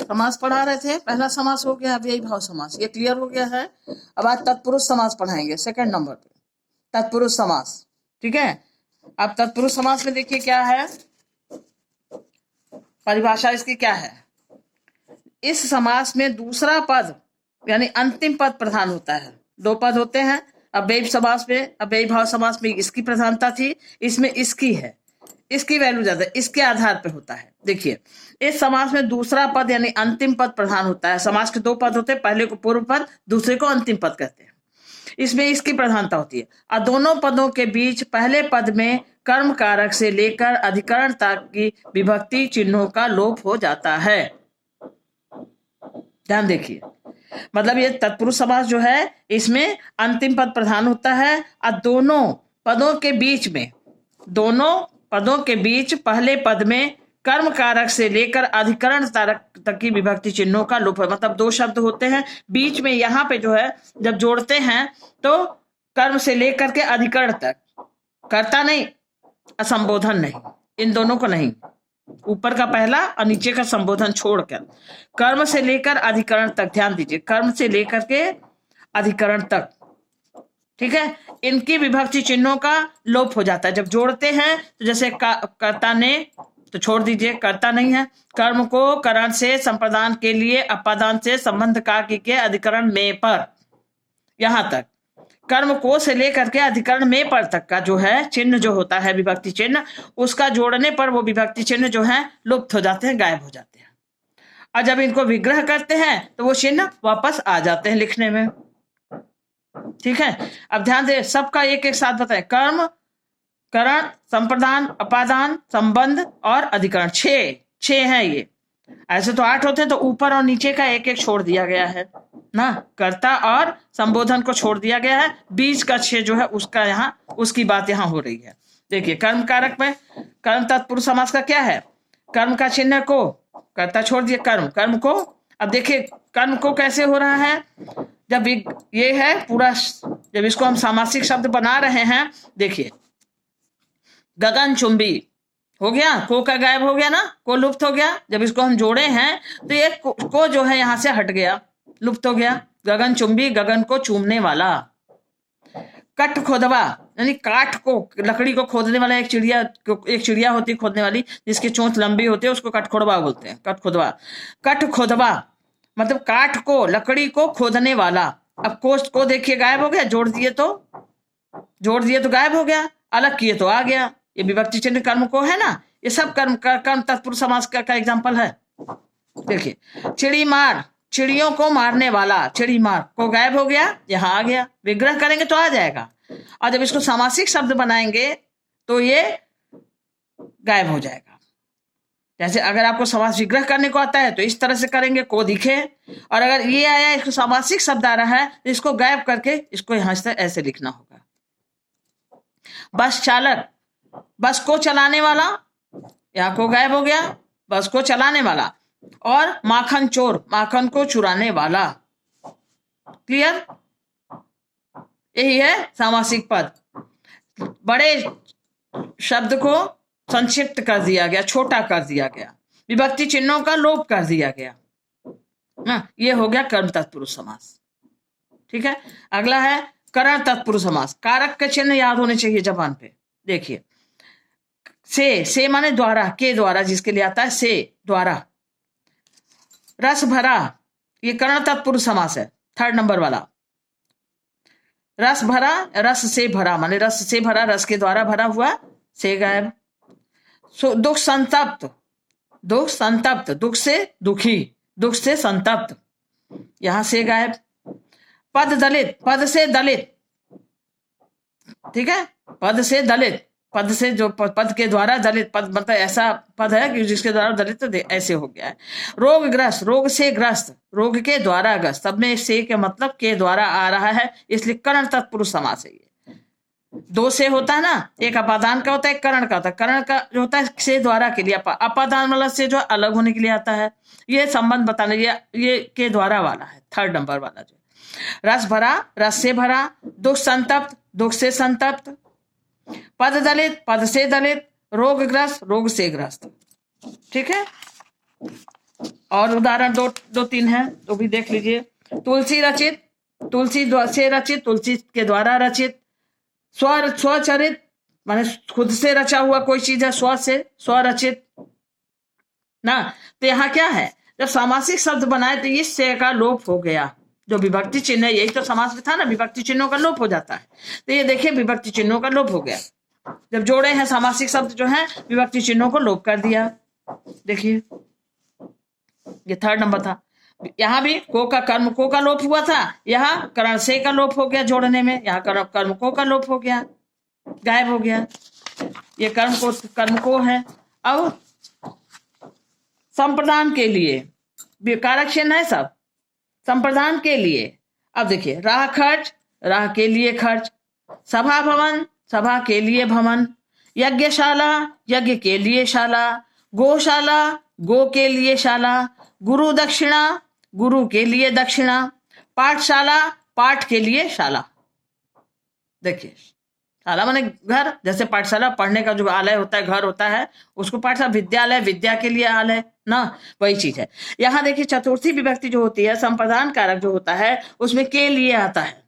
समास पढ़ा रहे थे, पहला समास हो गया, अव्ययी भाव समास, ये क्लियर हो गया है। अब आज तत्पुरुष समास पढ़ाएंगे सेकंड नंबर पे, तत्पुरुष समास। ठीक है, अब तत्पुरुष समास में देखिए क्या है, परिभाषा इसकी क्या है। इस समास में दूसरा पद यानी अंतिम पद प्रधान होता है। दो पद होते हैं, अव्ययी समास में, अव्ययी भाव समास में इसकी प्रधानता थी, इसमें इसकी है, इसकी वैल्यू ज्यादा, इसके आधार पर होता है। देखिए, इस समास में दूसरा पद यानी अंतिम पद प्रधान होता है। समास के दो पद होते हैं, पहले को पूर्व पद, दूसरे को अंतिम पद कहते हैं। इसमें इसकी प्रधानता होती है। और दोनों पदों के बीच पहले पद में कर्म कारक से लेकर अधिकरण तक की विभक्ति चिन्हों का लोप हो जाता है। ध्यान देखिए, मतलब ये तत्पुरुष समास जो है इसमें अंतिम पद प्रधान होता है और दोनों पदों के बीच में, दोनों पदों के बीच पहले पद में कर्म कारक से लेकर अधिकरण तक की विभक्ति चिन्हों का लोप है। मतलब दो शब्द होते हैं, बीच में यहाँ पे जो है जब जोड़ते हैं तो कर्म से लेकर के अधिकरण तक, कर्ता नहीं, असंबोधन नहीं, इन दोनों को नहीं, ऊपर का पहला और नीचे का संबोधन छोड़कर कर्म से लेकर अधिकरण तक, ध्यान दीजिए, कर्म से लेकर के अधिकरण तक, ठीक है, इनकी विभक्ति चिन्हों का लोप हो जाता है। जब जोड़ते हैं तो जैसे कर्ता ने, तो छोड़ दीजिए, कर्ता नहीं है। कर्म को करण से संप्रदान के लिए अपादान से संबंध का के अधिकरण में पर, यहां तक कर्म को से लेकर के अधिकरण में पर तक का जो है चिन्ह जो होता है विभक्ति चिन्ह, उसका जोड़ने पर वो विभक्ति चिन्ह जो है लुप्त हो जाते हैं, गायब हो जाते हैं। और जब इनको विग्रह करते हैं तो वो चिन्ह वापस आ जाते हैं लिखने में। ठीक है, अब ध्यान दे, सबका एक एक साथ बताएं। कर्म, करण, संप्रदान, अपादान, संबंध और अधिकरण, छह हैं ये। ऐसे तो 8 होते हैं, तो ऊपर और नीचे का एक एक छोड़ दिया गया है ना, कर्ता और संबोधन को छोड़ दिया गया है, बीच का 6 जो है उसका यहाँ, उसकी बात यहाँ हो रही है। देखिए, कर्म कारक में कर्म तत्पुरुष समास का क्या है, कर्म का चिन्ह को, कर्ता छोड़ दिए, कर्म को। अब देखिए कर्म को कैसे हो रहा है, जब ये है पूरा, जब इसको हम सामासिक शब्द बना रहे हैं, देखिए गगन चुंबी हो गया, को का गायब हो गया ना, को लुप्त हो गया। जब इसको हम जोड़े हैं तो ये को जो है यहां से हट गया, लुप्त हो गया। गगन चुंबी, गगन को चूमने वाला। कट खोदवा यानी काठ को, लकड़ी को खोदने वाला, एक चिड़िया होती है खोदने वाली, जिसकी चोंच लंबी होती है, उसको कट खोदवा बोलते हैं, कट खोदवा। कट खोदवा मतलब काठ को, लकड़ी को खोदने वाला। अब को देखिए गायब हो गया, जोड़ दिए तो गायब हो गया, अलग किए तो आ गया। ये विभक्ति चिन्ह कर्म को है ना, ये सब कर्म तत्पुरुष समास का एग्जाम्पल है। देखिए, चिड़ी मार, चिड़ियों को मारने वाला, चिड़ी मार, को गायब हो गया, यहां आ गया, विग्रह करेंगे तो आ जाएगा। और जब इसको सामासिक शब्द बनाएंगे तो ये गायब हो जाएगा। जैसे अगर आपको समास विग्रह करने को आता है तो इस तरह से करेंगे, को दिखे, और अगर ये आया, इसको सामासिक शब्द आ रहा है तो इसको गायब करके इसको यहां से ऐसे लिखना होगा। बस चालक, बस को चलाने वाला, यहाँ को गायब हो गया, बस को चलाने वाला। और माखन चोर, माखन को चुराने वाला। क्लियर, यही है सामासिक पद। बड़े शब्द को संक्षिप्त कर दिया गया, छोटा कर दिया गया, विभक्ति चिन्हों का लोप कर दिया गया ना, ये हो गया कर्म तत्पुरुष समास। ठीक है, अगला है करण तत्पुरुष समास। कारक के चिन्ह याद होने चाहिए जबान पे। देखिए, से माने द्वारा, के द्वारा, जिसके लिए आता है से, द्वारा। रस भरा, ये करण तत्पुरुष समास है, 3rd नंबर वाला। रस भरा, रस से भरा माने रस से भरा, रस के द्वारा भरा हुआ, से गायब। दुख संतप्त, दुख संतप्त, दुख से दुखी, दुख से संतप्त, यहां से गायब। पद दलित, पद से दलित, ठीक है, पद से दलित, पद से जो पद के द्वारा दलित, पद मतलब ऐसा पद है कि जिसके द्वारा दलित, तो ऐसे हो गया है। रोगग्रस्त, रोग से ग्रस्त, रोग के द्वारा ग्रस्त, सब में से के मतलब के द्वारा आ रहा है, इसलिए करण तत्पुरुष समास है। ये 2 से होता है ना, एक अपादान का होता है, एक करण का होता है। करण का जो होता है से द्वारा के लिए, अपादान वाला से जो अलग होने के लिए आता है, ये संबंध बताने, ये के द्वारा वाला है, 3rd नंबर वाला जो। रस भरा, रस से भरा। दुख संतप्त, दुख से संतप्त। पद दलित, पद से दलित। रोगग्रस्त, रोग से ग्रस्त। ठीक है, और उदाहरण दो तीन है, तो भी देख लीजिए। तुलसी रचित, तुलसी से रचित, तुलसी के द्वारा रचित। स्वचरित माने खुद से रचा हुआ कोई चीज है, स्व से, स्वरचित ना। तो यहाँ क्या है, जब सामासिक शब्द बनाए तो इस से का लोप हो गया। जो विभक्ति चिन्ह है, यही तो समास में था ना, विभक्ति चिन्हों का लोप हो जाता है। तो ये देखिए विभक्ति चिन्हों का लोप हो गया। जब जोड़े हैं सामासिक शब्द जो है, विभक्ति चिन्हों को लोप कर दिया। देखिए ये 3rd नंबर था। यहाँ भी को का कर्म को का लोप हुआ था, यहाँ करण से का लोप हो गया जोड़ने में, यहाँ कर्म को का लोप हो गया, गायब हो गया। ये कर्म को है। अब संप्रदान के लिए कारक चिन्ह है सब, संप्रदान के लिए। अब देखिए राह खर्च, राह के लिए खर्च। सभा भवन, सभा के लिए भवन। यज्ञशाला, यज्ञ के लिए शाला। गौशाला, गो के लिए शाला। गुरु दक्षिणा, गुरु के लिए दक्षिणा। पाठशाला, पाठ के लिए शाला। देखिए शाला माने घर, जैसे पाठशाला पढ़ने का जो आलय होता है, घर होता है, उसको पाठशाला। विद्यालय, विद्या के लिए आलय ना, वही चीज है। यहाँ देखिए चतुर्थी विभक्ति जो होती है, संप्रदान कारक जो होता है, उसमें के लिए आता है।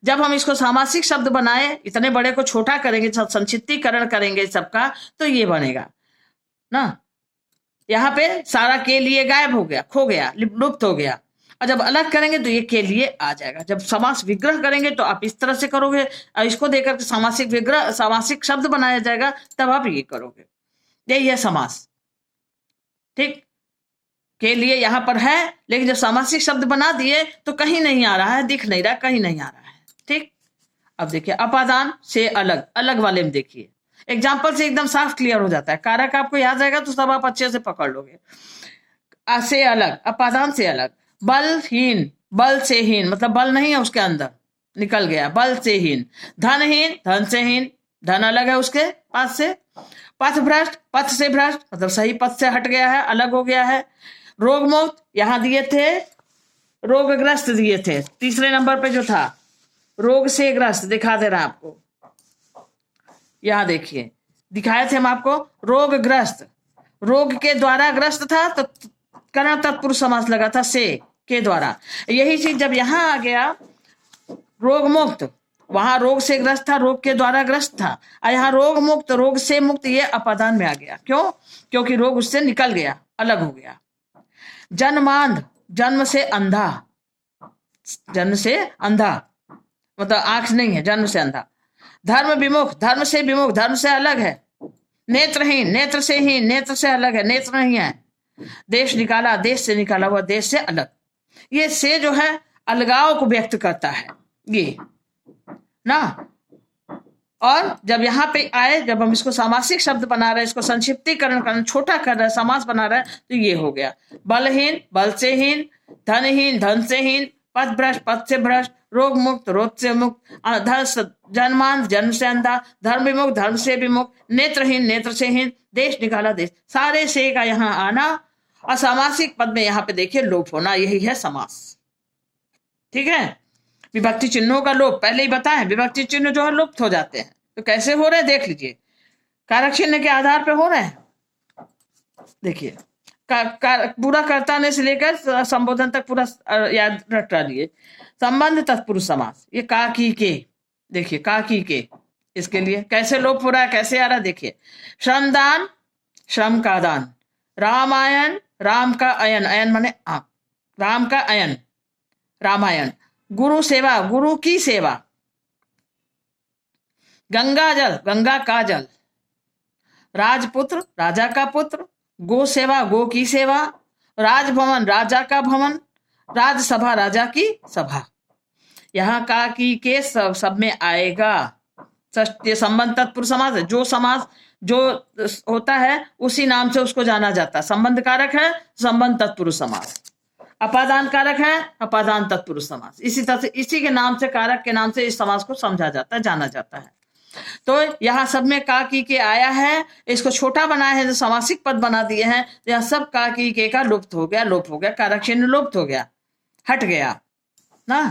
जब हम इसको सामासिक शब्द बनाए, इतने बड़े को छोटा करेंगे, संक्षिप्तीकरण करेंगे सबका, तो ये बनेगा ना। यहाँ पे सारा के लिए गायब हो गया, खो गया, लुप्त हो गया। और जब अलग करेंगे तो ये के लिए आ जाएगा। जब समास विग्रह करेंगे तो आप इस तरह से करोगे, और इसको देकर के सामासिक विग्रह, सामासिक शब्द बनाया जाएगा, तब आप ये करोगे। यही है समास। ठीक, के लिए यहाँ पर है, लेकिन जब सामासिक शब्द बना दिए तो कहीं नहीं आ रहा है, दिख नहीं रहा, कहीं नहीं आ रहा है। ठीक, अब देखिए अपादान से अलग, अलग वाले में देखिए एग्जाम्पल से एकदम साफ क्लियर हो जाता है। कारक आपको याद रहेगा तो सब आप अच्छे से पकड़ लोगे। से अलग, अपादान से अलग। बलहीन, बल से हीन, मतलब बल नहीं है उसके अंदर, निकल गया, बल से हीन। धनहीन, धन से हीन, धन अलग है उसके पास से। पथ भ्रष्ट, पथ से भ्रष्ट, मतलब सही पथ से हट गया है, अलग हो गया है। रोग मुक्त, यहां दिए थे रोगग्रस्त दिए थे, 3रे नंबर पे जो था रोग से ग्रस्त, दिखा दे रहा आपको, यहां देखिए दिखाए थे हम आपको, रोगग्रस्त, रोग के द्वारा ग्रस्त था तो करण तत्पुरुष समास लगा था से के द्वारा। यही चीज जब यहां आ गया रोग मुक्त, वहां रोग से ग्रस्त था, रोग के द्वारा ग्रस्त था, और यहाँ रोग मुक्त, रोग से मुक्त, ये अपादान में आ गया। क्यों? क्योंकि रोग उससे निकल गया, अलग हो गया। जन्मांध, जन्म से अंधा, जन्म से अंधा मतलब आंख नहीं है, जन्म से अंधा। धर्म विमुख, धर्म से विमुख, धर्म से अलग है। नेत्रहीन, नेत्र से हीन, नेत्र से अलग है, नेत्र नहीं है। देश निकाला, देश से निकाला हुआ, देश से अलग। ये से जो है अलगाव को व्यक्त करता है ये ना। और जब यहाँ पे आए, जब हम इसको सामासिक शब्द बना रहे हैं, इसको संक्षिप्तीकरण करना, छोटा कर रहे हैं, समास बना रहे हैं, तो ये हो गया। बलहीन, बल से हीन। धनहीन, धन से हीन। पथ भ्रष्ट, पथ से भ्रष्ट। रोग मुक्त, रोग से मुक्त। जन्मांध, जन्म से अंधा। धर्म विमुख, धर्म से विमुख। नेत्रहीन, नेत्र से हीन। देश निकाला, देश, सारे से का यहाँ आना, और सामासिक पद में यहाँ पे देखिए लोप होना, यही है समास। ठीक है, विभक्ति चिन्हों का लोप पहले ही बताएं, विभक्ति चिन्ह जो है लुप्त हो जाते हैं। तो कैसे हो रहे हैं देख लीजिए, कारक चिन्ह के आधार पर हो रहे हैं। देखिए पूरा कर्ताने से लेकर संबोधन तक पूरा याद रख लिए। संबंध तत्पुरुष समास, ये का की के, देखिए का की के, इसके लिए कैसे लोप हो रहा है, कैसे आ रहा है देखिए। श्रमदान, श्रम का दान। रामायण, राम का अयन, अयन माने आप, राम का अयन, रामायण। गुरु सेवा, गुरु की सेवा। गंगा जल, गंगा का जल। राजपुत्र, राजा का पुत्र। गो सेवा, गो की सेवा। राजभवन, राजा का भवन। राजसभा, राजा की सभा। यहाँ का की के सब में आएगा। ये संबंध तत्पुरुष समास है। जो समास जो होता है उसी नाम से उसको जाना जाता है। संबंध कारक है, संबंध तत्पुरुष समास। अपादान कारक है, अपादान तत्पुरुष समास। इसी तरह से इसी के नाम से, कारक के नाम से इस समास को समझा जाता है, जाना जाता है। तो यहाँ सब में का की के आया है, इसको छोटा बनाया है, जो सामासिक पद बना दिए हैं, यहाँ सब का की के का लुप्त हो गया, लोप हो गया, कारक चिन्ह लुप्त हो गया, हट गया ना।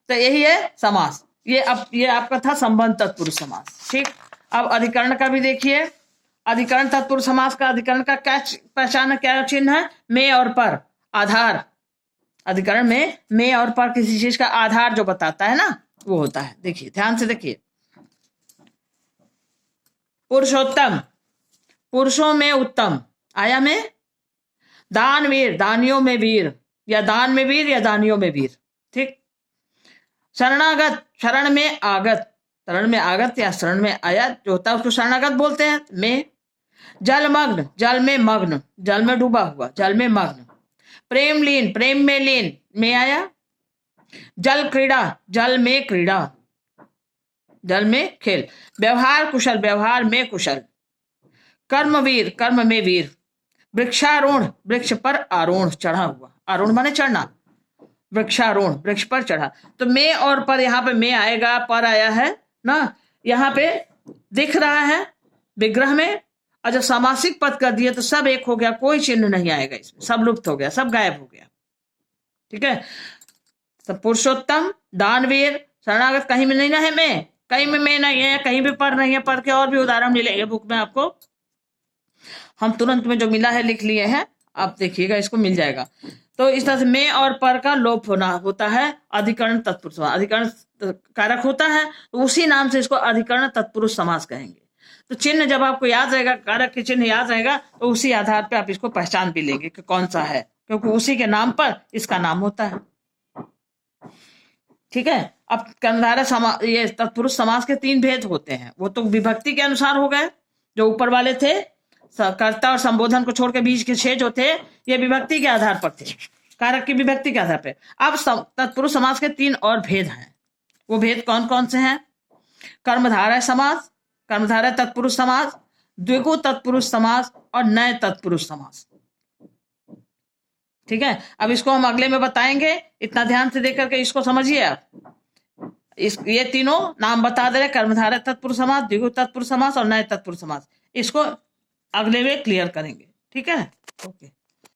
तो यही है समास। ये आपका था संबंध तत्पुरुष समास। ठीक, अब अधिकरण का भी देखिए। अधिकरण तत्पुरुष समास का, अधिकरण का क्या पहचान, क्या चिन्ह है? में और पर। आधार, अधिकरण में और पर किसी चीज का आधार जो बताता है ना, वो होता है। देखिए ध्यान से देखिए, पुरुषोत्तम, पुरुषों में उत्तम आया में, दानवीर, दानियों में वीर, या दान में वीर या दानियों में वीर, ठीक। शरणागत, शरण में आगत, शरण में आगत या शरण में आया जो होता है उसको शरणागत बोलते हैं में। जलमग्न, जल में मग्न, जल में डूबा हुआ, जल में मग्न। प्रेम लीन, प्रेम में लीन में आया। जल क्रीड़ा, जल में क्रीड़ा, जल में खेल। व्यवहार कुशल, व्यवहार में कुशल। कर्मवीर, कर्म में वीर। वृक्षारोहण, वृक्ष पर आरोहण, चढ़ा हुआ, आरोहण माने चढ़ना, वृक्षारोहण, वृक्ष पर चढ़ा। तो में और पर, यहाँ पे में आएगा, पर आया है ना, यहाँ पे दिख रहा है विग्रह में। और जब सामासिक पद कर दिए तो सब एक हो गया, कोई चिन्ह नहीं आएगा इसमें, सब लुप्त हो गया, सब गायब हो गया, ठीक है। तो पुरुषोत्तम, दानवीर, शरणागत कहीं में नहीं है, में कहीं में नहीं है, कहीं भी पर नहीं है। पर के और भी उदाहरण मिलेंगे बुक में आपको, हम तुरंत में जो मिला है लिख लिए हैं, आप देखिएगा इसको मिल जाएगा। तो इस तरह से में और पर का लोप होना होता है अधिकरण तत्पुरुष समास। अधिकरण कारक होता है तो उसी नाम से इसको अधिकरण तत्पुरुष समास कहेंगे। तो चिन्ह जब आपको याद रहेगा, कारक के चिन्ह याद रहेगा, तो उसी आधार पे आप इसको पहचान भी लेंगे कि कौन सा है, क्योंकि उसी के नाम पर इसका नाम होता है, ठीक है। अब कर्मधारय समास, ये तत्पुरुष समास के 3 भेद होते हैं। वो तो विभक्ति के अनुसार हो गए, जो ऊपर वाले थे, कर्ता और संबोधन को छोड़ के बीच के 6 जो थे, ये विभक्ति के आधार पर थे, कारक की विभक्ति के आधार पर। अब तत्पुरुष समास के 3 और भेद हैं। वो भेद कौन कौन से हैं? कर्मधारय समास, कर्मधारय तत्पुरुष समास, द्विगु तत्पुरुष समास और नए तत्पुरुष समास, ठीक है। अब इसको हम अगले में बताएंगे, इतना ध्यान से देख करके इसको समझिए आप। ये तीनों नाम बता दे रहे, कर्मधारय तत्पुरुष समास, द्विगु तत्पुरुष समास और नए तत्पुरुष समास। इसको अगले में क्लियर करेंगे, ठीक है। ओके।